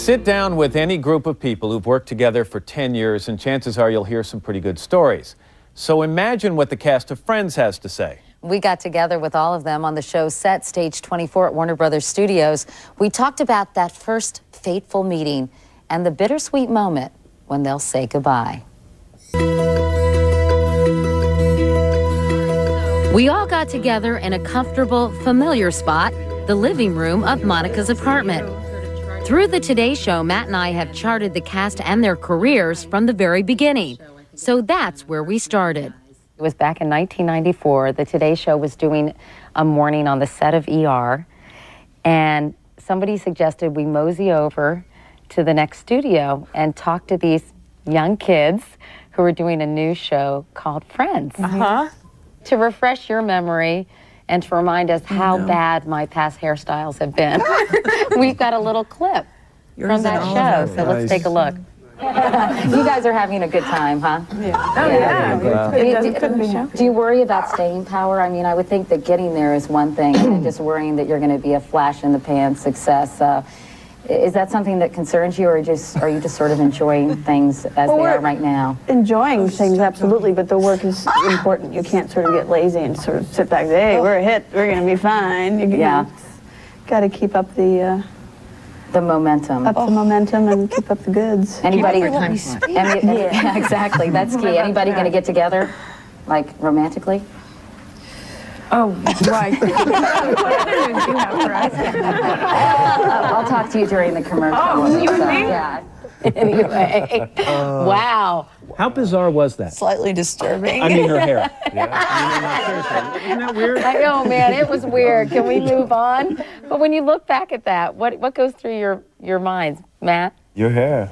Sit down with any group of people who've worked together for 10 years, and chances are you'll hear some pretty good stories. So imagine what the cast of Friends has to say. We got together with all of them on the show's set, Stage 24 at Warner Brothers Studios. We talked about that first fateful meeting and the bittersweet moment when they'll say goodbye. We all got together in a comfortable, familiar spot, the living room of Monica's apartment. Through the Today Show, Matt and I have charted the cast and their careers from the very beginning. So that's where we started. It was back in 1994. The Today Show was doing a morning on the set of ER, and somebody suggested we mosey over to the next studio and talk to these young kids who were doing a new show called Friends. To refresh your memory and to remind us how bad my past hairstyles have been. We've got a little clip from that show, so let's take a look. You guys are having a good time, huh? Yeah. Oh, yeah. Do you worry about staying power? I mean, I would think that getting there is one thing, and just worrying that you're going to be a flash-in-the-pan success. Is that something that concerns you, or are you just sort of enjoying things as they are right now? Enjoying things, absolutely, but the work is important. You can't sort of get lazy and sort of sit back and say, hey, we're a hit, we're going to be fine. You got to keep up the momentum. The momentum and keep up the goods. Anybody? Yeah, exactly. That's key. Anybody going to get together, like romantically? Oh, right. What other news do you have for us? I'll talk to you during the commercial. Oh, you and me? Yeah. Anyway. Wow. How bizarre was that? Slightly disturbing. I mean, her hair. Yeah. Isn't that weird? I know, man. It was weird. Can we move on? But when you look back at that, what goes through your minds, Matt? Your hair.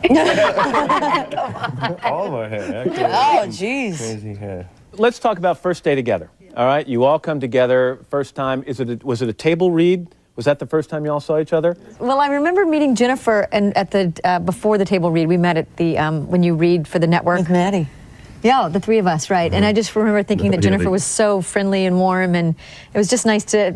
All my hair, actually. Oh, jeez. Crazy hair. Let's talk about first day together. All right, you all come together first time. Was it a table read? Was that the first time you all saw each other? Well, I remember meeting Jennifer and at the before the table read. We met at the when you read for the network. With Maddie. Yeah, the three of us, right? And I just remember thinking that Jennifer was so friendly and warm, and it was just nice to.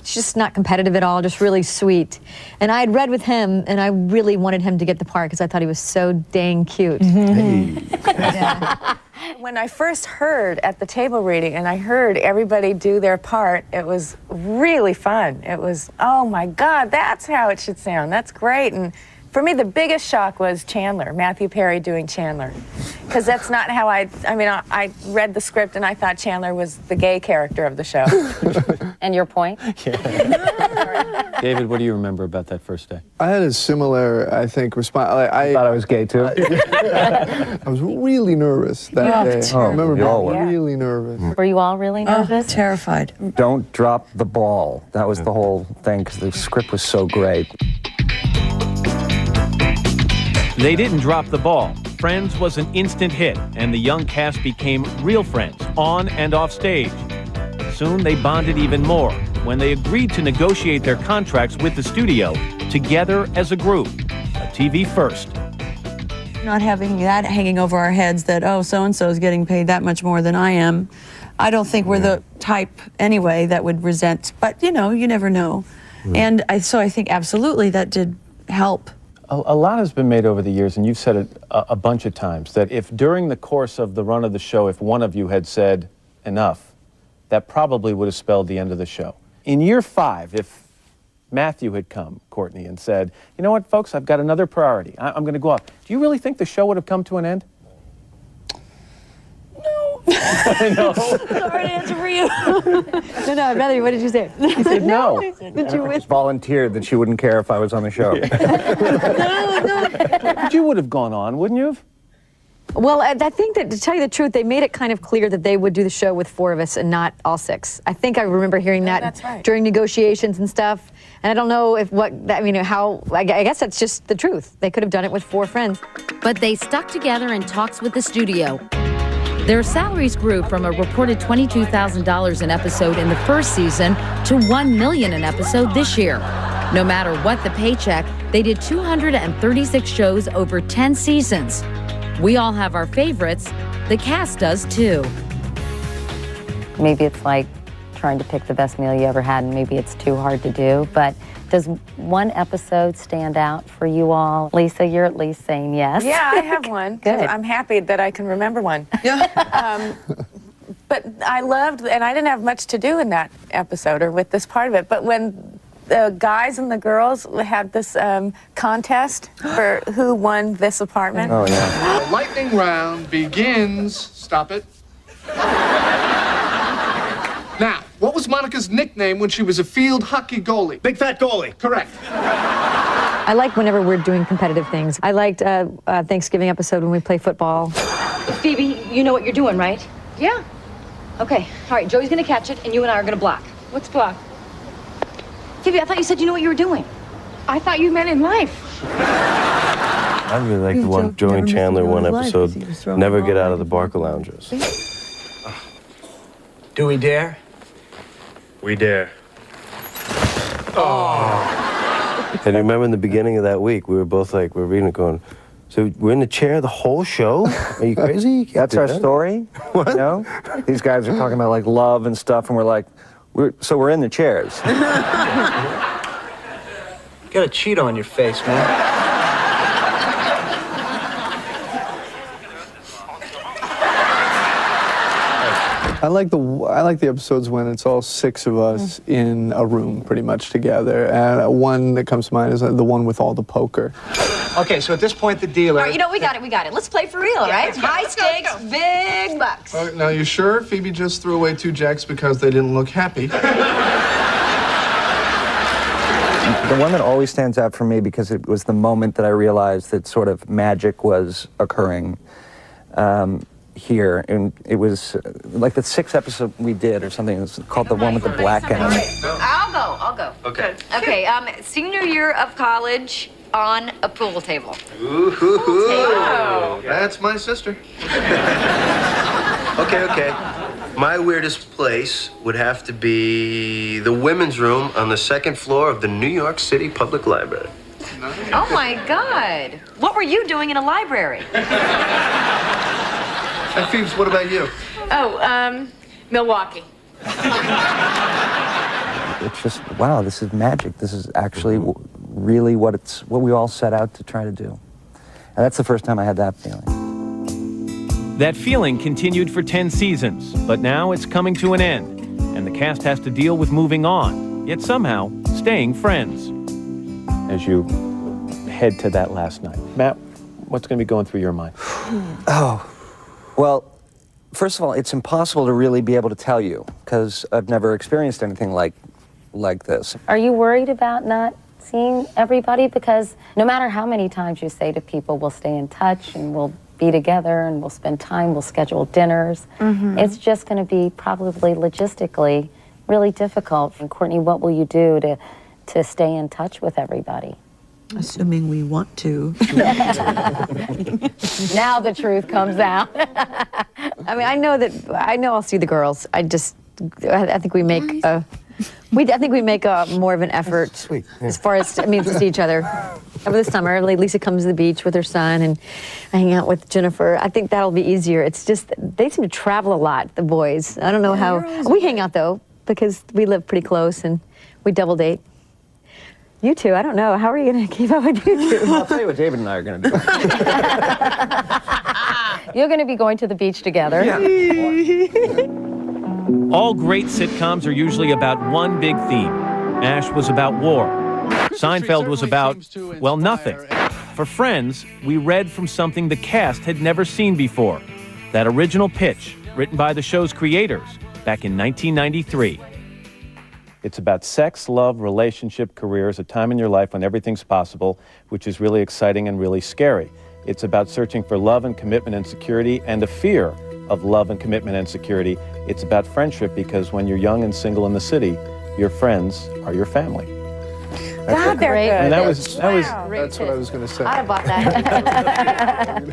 She's just not competitive at all, just really sweet. And I had read with him, and I really wanted him to get the part because I thought he was so dang cute. Yeah. When I first heard at the table reading and I heard everybody do their part, it was really fun. It was, oh my God, that's how it should sound. That's great. And for me, the biggest shock was Chandler, Matthew Perry doing Chandler. Because that's not how I read the script and I thought Chandler was the gay character of the show. And your point? Yeah. David, what do you remember about that first day? I had a similar, I think, response. I thought I was gay too. I was really nervous that day. I remember being really nervous. Were you all really nervous? Terrified. Don't drop the ball. That was the whole thing because the script was so great. They didn't drop the ball. Friends was an instant hit, and the young cast became real friends, on and off stage. Soon they bonded even more when they agreed to negotiate their contracts with the studio together as a group, a TV first. Not having that hanging over our heads that, oh, so-and-so is getting paid that much more than I am. I don't think we're the type, anyway, that would resent. But, you know, you never know. And so I think absolutely that did help. A lot has been made over the years, and you've said it a bunch of times, that if during the course of the run of the show, if one of you had said enough, that probably would have spelled the end of the show. In year 5, if Matthew had come, Courtney, and said, you know what, folks, I've got another priority. I'm going to go off. Do you really think the show would have come to an end? No. I know. Sorry to answer for you. No, rather, what did you say? He said no. Did you Just volunteered that she wouldn't care if I was on the show. But you would have gone on, wouldn't you have? Well, I think that, to tell you the truth, they made it kind of clear that they would do the show with 4 of us and not all 6. I think I remember hearing that during negotiations and stuff. And I don't know I guess that's just the truth. They could have done it with 4 friends. But they stuck together in talks with the studio. Their salaries grew from a reported $22,000 an episode in the first season to $1 million an episode this year. No matter what the paycheck, they did 236 shows over 10 seasons. We all have our favorites. The cast does too. Maybe it's like trying to pick the best meal you ever had, and maybe it's too hard to do, but Does one episode stand out for you all? Lisa, you're at least saying yes. Yeah, I have one. Good. I'm happy that I can remember one. But I loved, and I didn't have much to do in that episode or with this part of it, but when the guys and the girls had this contest for who won this apartment. Oh, yeah. The lightning round begins. Stop it. Now, what was Monica's nickname when she was a field hockey goalie? Big fat goalie. Correct. I like whenever we're doing competitive things. I liked Thanksgiving episode when we play football. Phoebe, you know what you're doing, right? Yeah. Okay. All right, Joey's gonna catch it, and you and I are gonna block. What's block? Phoebe, I thought you said you knew what you were doing. I thought you meant in life. I really like the one Joey and Chandler one episode. Never get out of the Barker lounges. Do we dare? We dare. Oh. And remember in the beginning of that week, we were both like, we're reading it going, so we're in the chair the whole show? Are you crazy? You That's our story. What? You know? These guys are talking about like love and stuff, and we're like, we're in the chairs. You got a cheat on your face, man. I like the episodes when it's all 6 of us in a room pretty much together. And one that comes to mind is the one with all the poker. Okay, so at this point, the dealer... All right, you know, we got it. Let's play for real, right? High stakes, big bucks. Now, you sure Phoebe just threw away 2 jacks because they didn't look happy? The one that always stands out for me, because it was the moment that I realized that sort of magic was occurring here, and it was like the 6th episode we did or something. It was called the one with the black guy. I'll go. Okay. Okay, senior year of college on a pool table. Ooh, that's my sister. Okay. My weirdest place would have to be the women's room on the 2nd floor of the New York City Public Library. Oh my God. What were you doing in a library? Hey, Phoebes, what about you? Oh, Milwaukee. It's just, wow, this is magic. This is actually really what we all set out to try to do. And that's the first time I had that feeling. That feeling continued for 10 seasons, but now it's coming to an end, and the cast has to deal with moving on, yet somehow staying friends. As you head to that last night, Matt, what's going to be going through your mind? Well, first of all, it's impossible to really be able to tell you, because I've never experienced anything like this. Are you worried about not seeing everybody? Because no matter how many times you say to people, we'll stay in touch and we'll be together and we'll spend time, we'll schedule dinners, it's just going to be probably logistically really difficult. And Courtney, what will you do to stay in touch with everybody? Assuming we want to. Now the truth comes out. I mean, I know I'll see the girls. I think we make more of an effort as far as to see each other. Over the summer, Lisa comes to the beach with her son, and I hang out with Jennifer. I think that'll be easier. It's just they seem to travel a lot, the boys. I don't know how. We hang out though because we live pretty close and we double date. You two, I don't know. How are you going to keep up with you two? I'll tell you what David and I are going to do. You're going to be going to the beach together. Yeah. All great sitcoms are usually about one big theme. MASH was about war. Seinfeld was about, well, nothing. For Friends, we read from something the cast had never seen before. That original pitch, written by the show's creators back in 1993. It's about sex, love, relationship, careers, a time in your life when everything's possible, which is really exciting and really scary. It's about searching for love and commitment and security and a fear of love and commitment and security. It's about friendship because when you're young and single in the city, your friends are your family. God, they're good. And that's what I was going to say. I'd have bought that.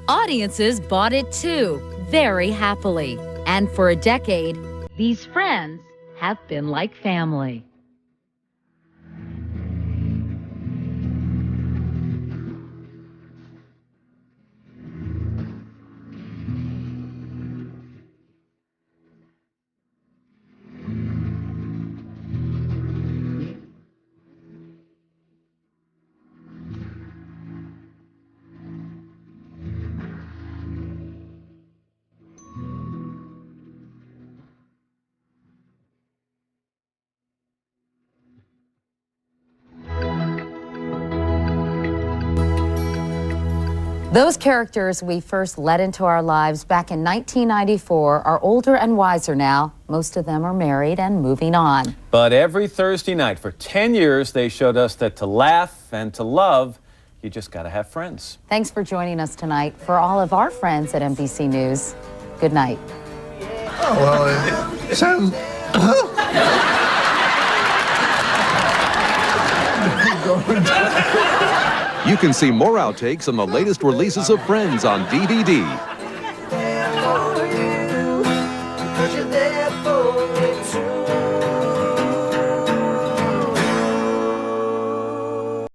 Audiences bought it too, very happily. And for a decade, these friends have been like family. Those characters we first let into our lives back in 1994 are older and wiser now. Most of them are married and moving on. But every Thursday night for 10 years, they showed us that to laugh and to love, you just got to have friends. Thanks for joining us tonight. For all of our friends at NBC News, good night. Oh, well, it sounds... You can see more outtakes on the latest releases of Friends on DVD.